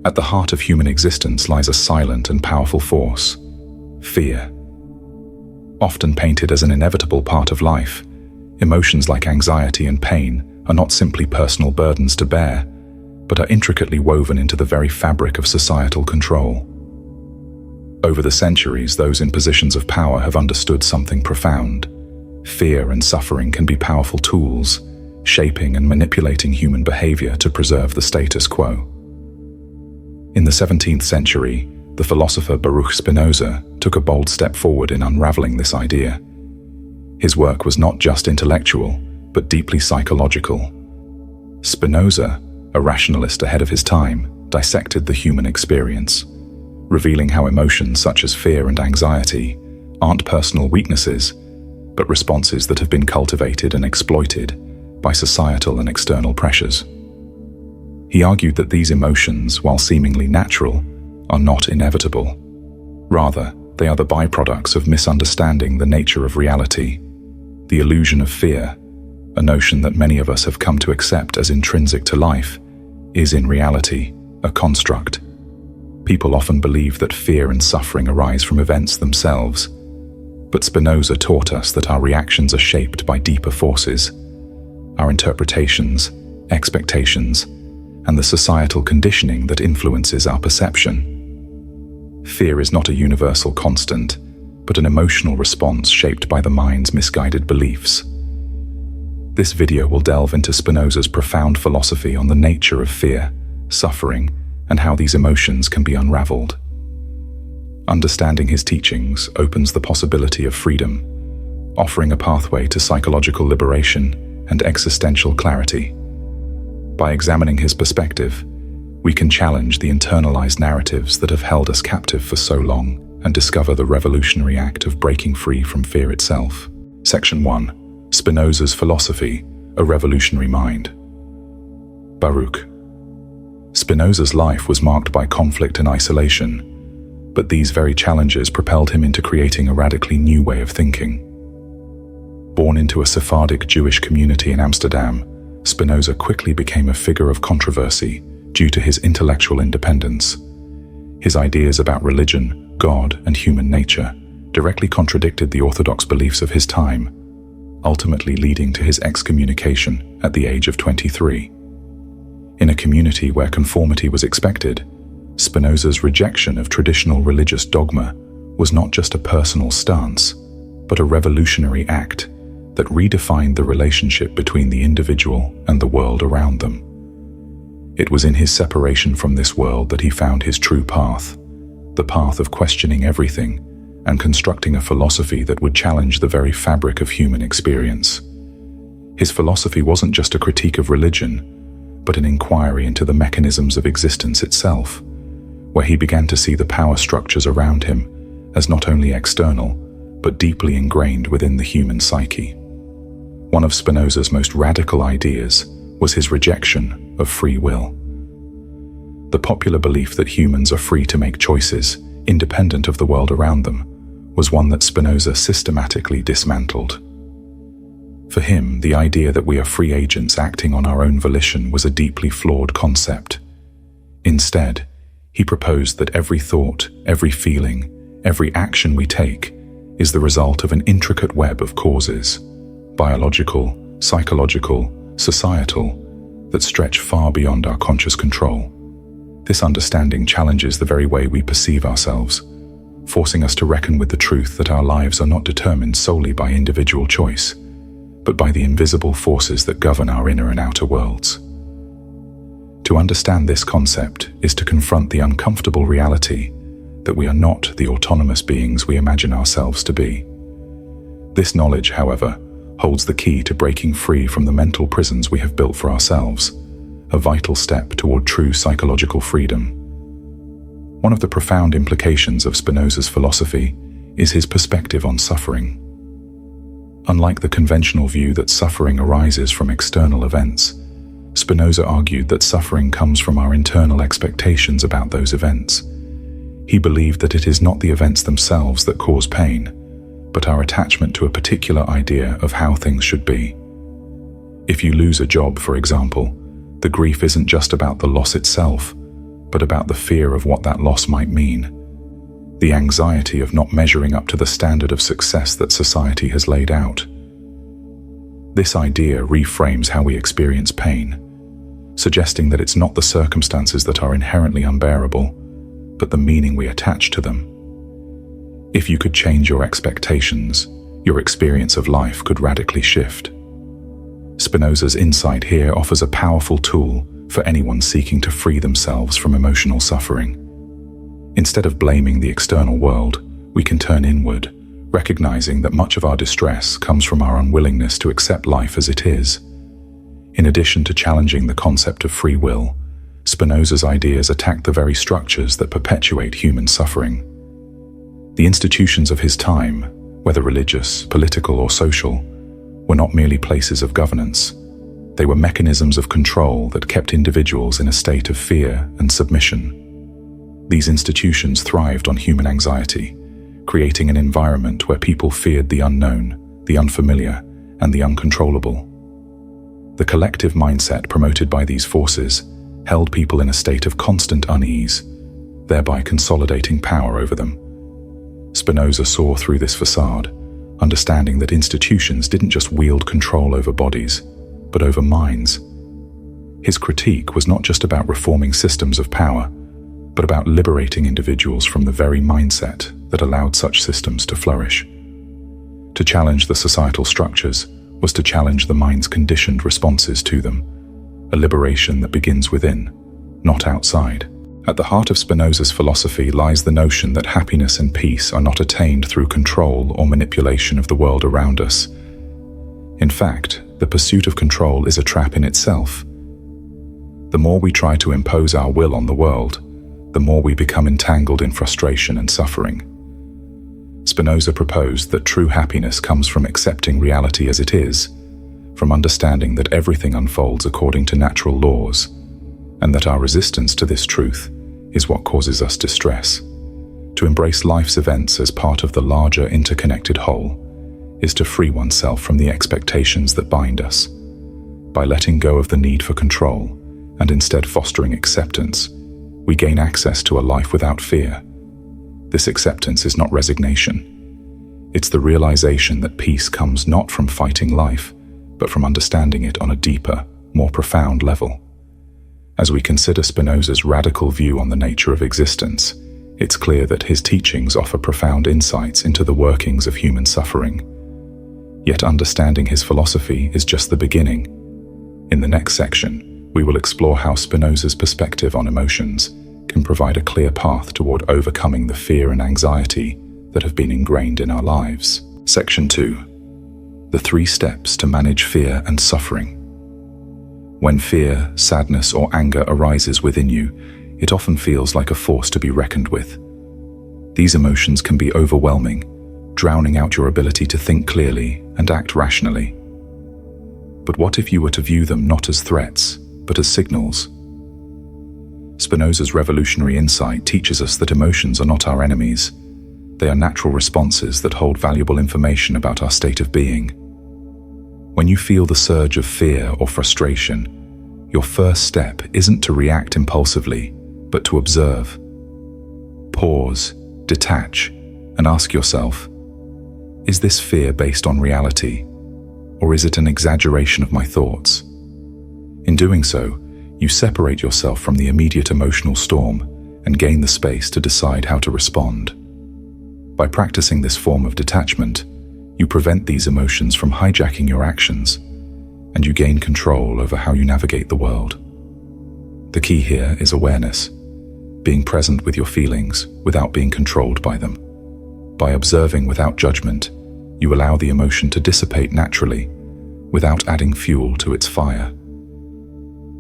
At the heart of human existence lies a silent and powerful force: fear. Often painted as an inevitable part of life, emotions like anxiety and pain are not simply personal burdens to bear, but are intricately woven into the very fabric of societal control. Over the centuries, those in positions of power have understood something profound. Fear and suffering can be powerful tools, shaping and manipulating human behavior to preserve the status quo. In the 17th century, the philosopher Baruch Spinoza took a bold step forward in unraveling this idea. His work was not just intellectual, but deeply psychological. Spinoza, a rationalist ahead of his time, dissected the human experience, revealing how emotions such as fear and anxiety aren't personal weaknesses, but responses that have been cultivated and exploited by societal and external pressures. He argued that these emotions, while seemingly natural, are not inevitable. Rather, they are the byproducts of misunderstanding the nature of reality. The illusion of fear, a notion that many of us have come to accept as intrinsic to life, is in reality a construct. People often believe that fear and suffering arise from events themselves, but Spinoza taught us that our reactions are shaped by deeper forces: our interpretations, expectations, and the societal conditioning that influences our perception. Fear is not a universal constant, but an emotional response shaped by the mind's misguided beliefs. This video will delve into Spinoza's profound philosophy on the nature of fear, suffering, and how these emotions can be unraveled. Understanding his teachings opens the possibility of freedom, offering a pathway to psychological liberation and existential clarity. By examining his perspective, we can challenge the internalized narratives that have held us captive for so long and discover the revolutionary act of breaking free from fear itself. Section 1. Spinoza's Philosophy, a Revolutionary Mind. Baruch. Spinoza's life was marked by conflict and isolation, but these very challenges propelled him into creating a radically new way of thinking. Born into a Sephardic Jewish community in Amsterdam, Spinoza quickly became a figure of controversy due to his intellectual independence. His ideas about religion, God, and human nature directly contradicted the orthodox beliefs of his time, ultimately leading to his excommunication at the age of 23. In a community where conformity was expected, Spinoza's rejection of traditional religious dogma was not just a personal stance, but a revolutionary act that redefined the relationship between the individual and the world around them. It was in his separation from this world that he found his true path, the path of questioning everything and constructing a philosophy that would challenge the very fabric of human experience. His philosophy wasn't just a critique of religion, but an inquiry into the mechanisms of existence itself, where he began to see the power structures around him as not only external, but deeply ingrained within the human psyche. One of Spinoza's most radical ideas was his rejection of free will. The popular belief that humans are free to make choices, independent of the world around them, was one that Spinoza systematically dismantled. For him, the idea that we are free agents acting on our own volition was a deeply flawed concept. Instead, he proposed that every thought, every feeling, every action we take is the result of an intricate web of causes, biological, psychological, societal, that stretch far beyond our conscious control. This understanding challenges the very way we perceive ourselves, forcing us to reckon with the truth that our lives are not determined solely by individual choice, but by the invisible forces that govern our inner and outer worlds. To understand this concept is to confront the uncomfortable reality that we are not the autonomous beings we imagine ourselves to be. This knowledge, however, holds the key to breaking free from the mental prisons we have built for ourselves, a vital step toward true psychological freedom. One of the profound implications of Spinoza's philosophy is his perspective on suffering. Unlike the conventional view that suffering arises from external events, Spinoza argued that suffering comes from our internal expectations about those events. He believed that it is not the events themselves that cause pain, but our attachment to a particular idea of how things should be. If you lose a job, for example, the grief isn't just about the loss itself, but about the fear of what that loss might mean, the anxiety of not measuring up to the standard of success that society has laid out. This idea reframes how we experience pain, suggesting that it's not the circumstances that are inherently unbearable, but the meaning we attach to them. If you could change your expectations, your experience of life could radically shift. Spinoza's insight here offers a powerful tool for anyone seeking to free themselves from emotional suffering. Instead of blaming the external world, we can turn inward, recognizing that much of our distress comes from our unwillingness to accept life as it is. In addition to challenging the concept of free will, Spinoza's ideas attack the very structures that perpetuate human suffering. The institutions of his time, whether religious, political, or social, were not merely places of governance. They were mechanisms of control that kept individuals in a state of fear and submission. These institutions thrived on human anxiety, creating an environment where people feared the unknown, the unfamiliar, and the uncontrollable. The collective mindset promoted by these forces held people in a state of constant unease, thereby consolidating power over them. Spinoza saw through this facade, understanding that institutions didn't just wield control over bodies, but over minds. His critique was not just about reforming systems of power, but about liberating individuals from the very mindset that allowed such systems to flourish. To challenge the societal structures was to challenge the mind's conditioned responses to them, a liberation that begins within, not outside. At the heart of Spinoza's philosophy lies the notion that happiness and peace are not attained through control or manipulation of the world around us. In fact, the pursuit of control is a trap in itself. The more we try to impose our will on the world, the more we become entangled in frustration and suffering. Spinoza proposed that true happiness comes from accepting reality as it is, from understanding that everything unfolds according to natural laws, and that our resistance to this truth is what causes us distress. To embrace life's events as part of the larger interconnected whole is to free oneself from the expectations that bind us. By letting go of the need for control and instead fostering acceptance, we gain access to a life without fear. This acceptance is not resignation. It's the realization that peace comes not from fighting life, but from understanding it on a deeper, more profound level. As we consider Spinoza's radical view on the nature of existence, it's clear that his teachings offer profound insights into the workings of human suffering. Yet understanding his philosophy is just the beginning. In the next section, we will explore how Spinoza's perspective on emotions can provide a clear path toward overcoming the fear and anxiety that have been ingrained in our lives. Section 2. The 3 steps to manage fear and suffering. When fear, sadness, or anger arises within you, it often feels like a force to be reckoned with. These emotions can be overwhelming, drowning out your ability to think clearly and act rationally. But what if you were to view them not as threats, but as signals? Spinoza's revolutionary insight teaches us that emotions are not our enemies. They are natural responses that hold valuable information about our state of being. When you feel the surge of fear or frustration, your first step isn't to react impulsively, but to observe. Pause, detach, and ask yourself, is this fear based on reality, or is it an exaggeration of my thoughts? In doing so, you separate yourself from the immediate emotional storm and gain the space to decide how to respond. By practicing this form of detachment, you prevent these emotions from hijacking your actions, and you gain control over how you navigate the world. The key here is awareness, being present with your feelings without being controlled by them. By observing without judgment, you allow the emotion to dissipate naturally, without adding fuel to its fire.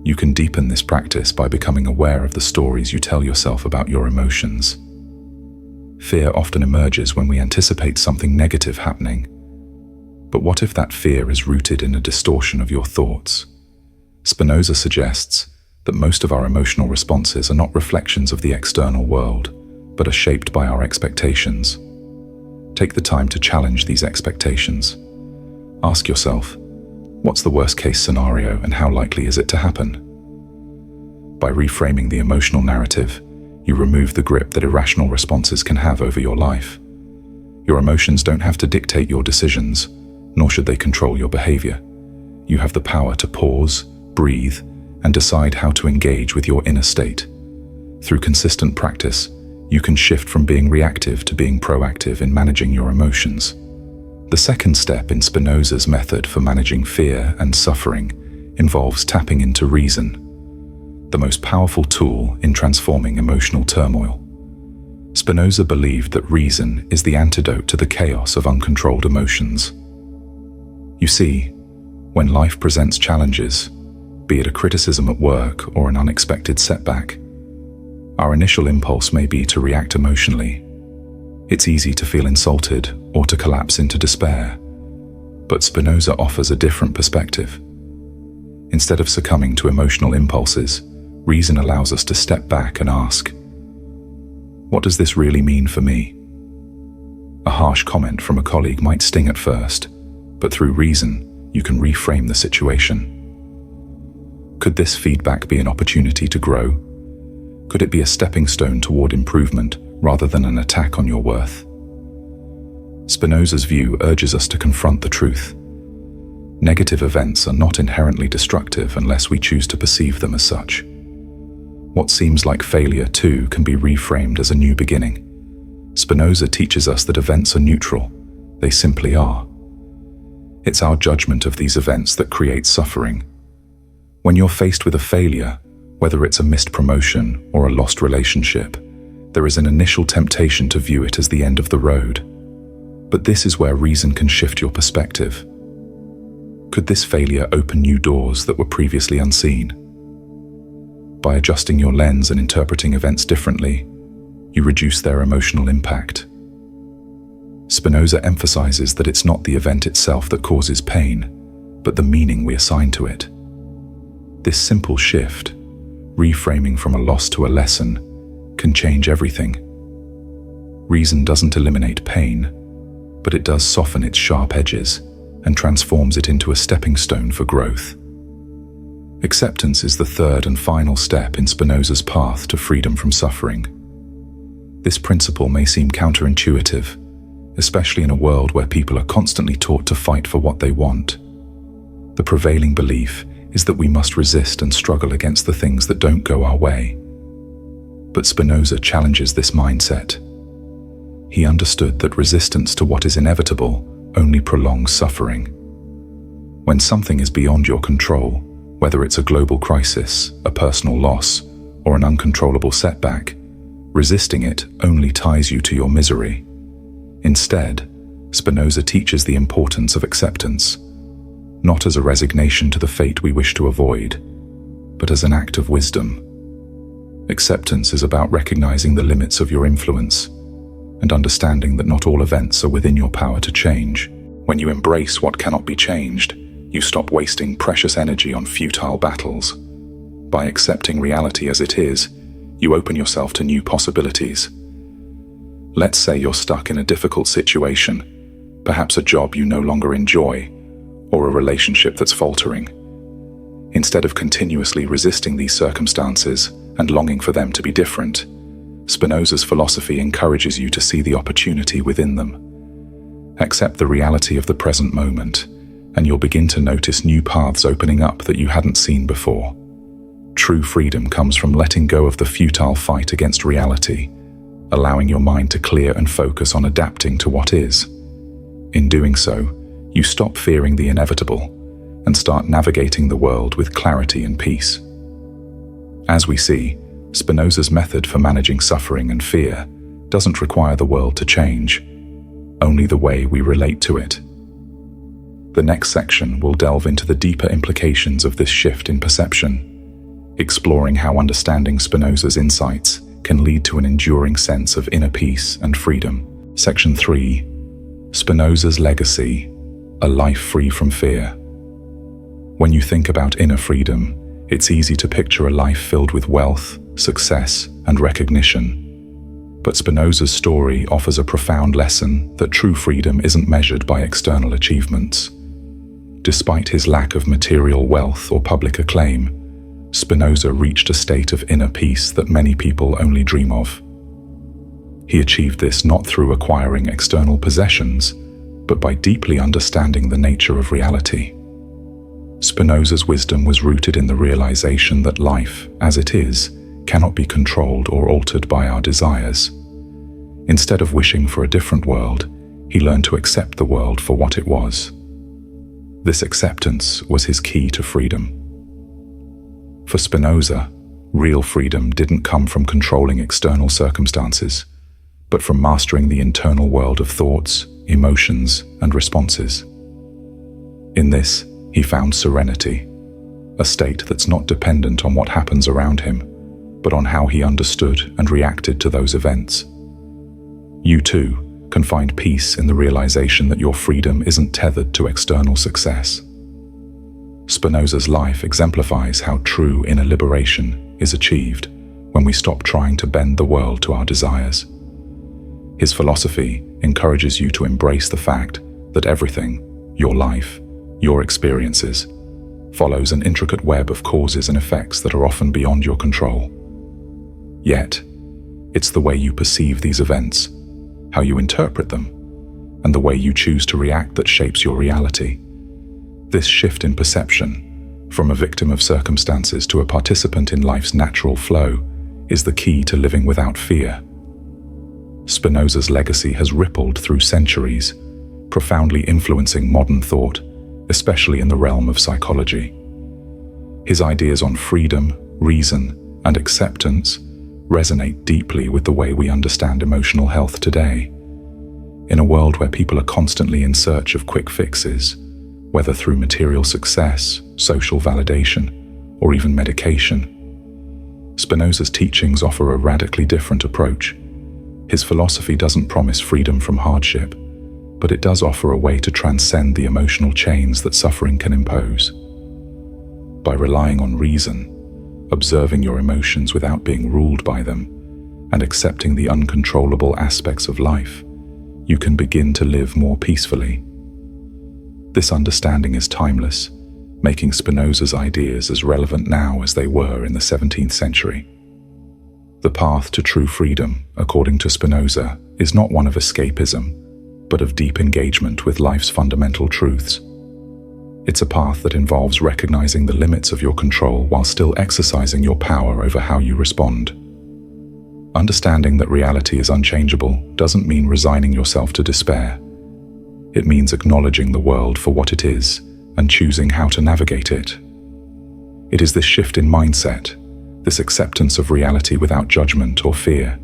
You can deepen this practice by becoming aware of the stories you tell yourself about your emotions. Fear often emerges when we anticipate something negative happening. But what if that fear is rooted in a distortion of your thoughts? Spinoza suggests that most of our emotional responses are not reflections of the external world, but are shaped by our expectations. Take the time to challenge these expectations. Ask yourself, what's the worst-case scenario and how likely is it to happen? By reframing the emotional narrative, you remove the grip that irrational responses can have over your life. Your emotions don't have to dictate your decisions, nor should they control your behavior. You have the power to pause, breathe, and decide how to engage with your inner state. Through consistent practice, you can shift from being reactive to being proactive in managing your emotions. The second step in Spinoza's method for managing fear and suffering involves tapping into reason, the most powerful tool in transforming emotional turmoil. Spinoza believed that reason is the antidote to the chaos of uncontrolled emotions. You see, when life presents challenges, be it a criticism at work or an unexpected setback, our initial impulse may be to react emotionally. It's easy to feel insulted or to collapse into despair. But Spinoza offers a different perspective. Instead of succumbing to emotional impulses, reason allows us to step back and ask, what does this really mean for me? A harsh comment from a colleague might sting at first, but through reason, you can reframe the situation. Could this feedback be an opportunity to grow? Could it be a stepping stone toward improvement rather than an attack on your worth? Spinoza's view urges us to confront the truth. Negative events are not inherently destructive unless we choose to perceive them as such. What seems like failure, too, can be reframed as a new beginning. Spinoza teaches us that events are neutral. They simply are. It's our judgment of these events that creates suffering. When you're faced with a failure, whether it's a missed promotion or a lost relationship, there is an initial temptation to view it as the end of the road. But this is where reason can shift your perspective. Could this failure open new doors that were previously unseen? By adjusting your lens and interpreting events differently, you reduce their emotional impact. Spinoza emphasizes that it's not the event itself that causes pain, but the meaning we assign to it. This simple shift, reframing from a loss to a lesson, can change everything. Reason doesn't eliminate pain, but it does soften its sharp edges and transforms it into a stepping stone for growth. Acceptance is the third and final step in Spinoza's path to freedom from suffering. This principle may seem counterintuitive, especially in a world where people are constantly taught to fight for what they want. The prevailing belief is that we must resist and struggle against the things that don't go our way. But Spinoza challenges this mindset. He understood that resistance to what is inevitable only prolongs suffering. When something is beyond your control, whether it's a global crisis, a personal loss, or an uncontrollable setback, resisting it only ties you to your misery. Instead, Spinoza teaches the importance of acceptance, not as a resignation to the fate we wish to avoid, but as an act of wisdom. Acceptance is about recognizing the limits of your influence and understanding that not all events are within your power to change. When you embrace what cannot be changed, you stop wasting precious energy on futile battles. By accepting reality as it is, you open yourself to new possibilities. Let's say you're stuck in a difficult situation, perhaps a job you no longer enjoy, or a relationship that's faltering. Instead of continuously resisting these circumstances and longing for them to be different, Spinoza's philosophy encourages you to see the opportunity within them. Accept the reality of the present moment, and you'll begin to notice new paths opening up that you hadn't seen before. True freedom comes from letting go of the futile fight against reality, allowing your mind to clear and focus on adapting to what is. In doing so, you stop fearing the inevitable and start navigating the world with clarity and peace. As we see, Spinoza's method for managing suffering and fear doesn't require the world to change, only the way we relate to it. The next section will delve into the deeper implications of this shift in perception, exploring how understanding Spinoza's insights can lead to an enduring sense of inner peace and freedom. Section 3. Spinoza's legacy, a life free from fear. When you think about inner freedom, it's easy to picture a life filled with wealth, success, and recognition. But Spinoza's story offers a profound lesson that true freedom isn't measured by external achievements. Despite his lack of material wealth or public acclaim, Spinoza reached a state of inner peace that many people only dream of. He achieved this not through acquiring external possessions, but by deeply understanding the nature of reality. Spinoza's wisdom was rooted in the realization that life, as it is, cannot be controlled or altered by our desires. Instead of wishing for a different world, he learned to accept the world for what it was. This acceptance was his key to freedom. For Spinoza, real freedom didn't come from controlling external circumstances, but from mastering the internal world of thoughts, emotions, and responses. In this, he found serenity, a state that's not dependent on what happens around him, but on how he understood and reacted to those events. You too can find peace in the realization that your freedom isn't tethered to external success. Spinoza's life exemplifies how true inner liberation is achieved when we stop trying to bend the world to our desires. His philosophy encourages you to embrace the fact that everything, your life, your experiences, follows an intricate web of causes and effects that are often beyond your control. Yet, it's the way you perceive these events, how you interpret them, and the way you choose to react that shapes your reality. This shift in perception, from a victim of circumstances to a participant in life's natural flow, is the key to living without fear. Spinoza's legacy has rippled through centuries, profoundly influencing modern thought, especially in the realm of psychology. His ideas on freedom, reason, and acceptance resonate deeply with the way we understand emotional health today. In a world where people are constantly in search of quick fixes, whether through material success, social validation, or even medication, Spinoza's teachings offer a radically different approach. His philosophy doesn't promise freedom from hardship, but it does offer a way to transcend the emotional chains that suffering can impose. By relying on reason, observing your emotions without being ruled by them, and accepting the uncontrollable aspects of life, you can begin to live more peacefully. This understanding is timeless, making Spinoza's ideas as relevant now as they were in the 17th century. The path to true freedom, according to Spinoza, is not one of escapism, but of deep engagement with life's fundamental truths. It's a path that involves recognizing the limits of your control while still exercising your power over how you respond. Understanding that reality is unchangeable doesn't mean resigning yourself to despair. It means acknowledging the world for what it is and choosing how to navigate it. It is this shift in mindset, this acceptance of reality without judgment or fear,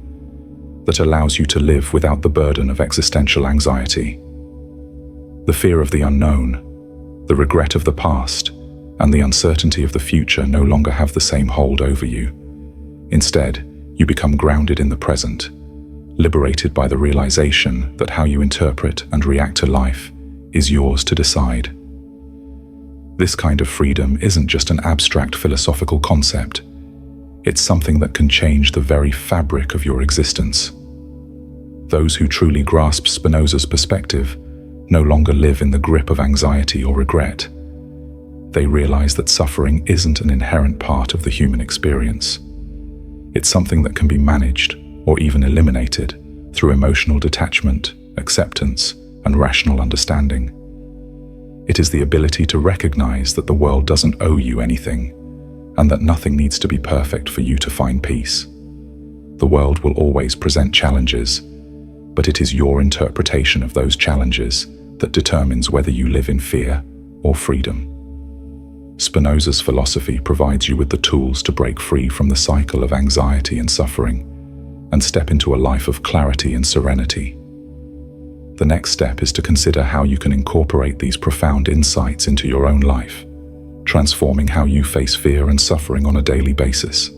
that allows you to live without the burden of existential anxiety. The fear of the unknown, the regret of the past, and the uncertainty of the future no longer have the same hold over you. Instead, you become grounded in the present, liberated by the realization that how you interpret and react to life is yours to decide. This kind of freedom isn't just an abstract philosophical concept. It's something that can change the very fabric of your existence. Those who truly grasp Spinoza's perspective no longer live in the grip of anxiety or regret. They realize that suffering isn't an inherent part of the human experience. It's something that can be managed or even eliminated through emotional detachment, acceptance, and rational understanding. It is the ability to recognize that the world doesn't owe you anything, and that nothing needs to be perfect for you to find peace. The world will always present challenges, but it is your interpretation of those challenges that determines whether you live in fear or freedom. Spinoza's philosophy provides you with the tools to break free from the cycle of anxiety and suffering and step into a life of clarity and serenity. The next step is to consider how you can incorporate these profound insights into your own life, transforming how you face fear and suffering on a daily basis.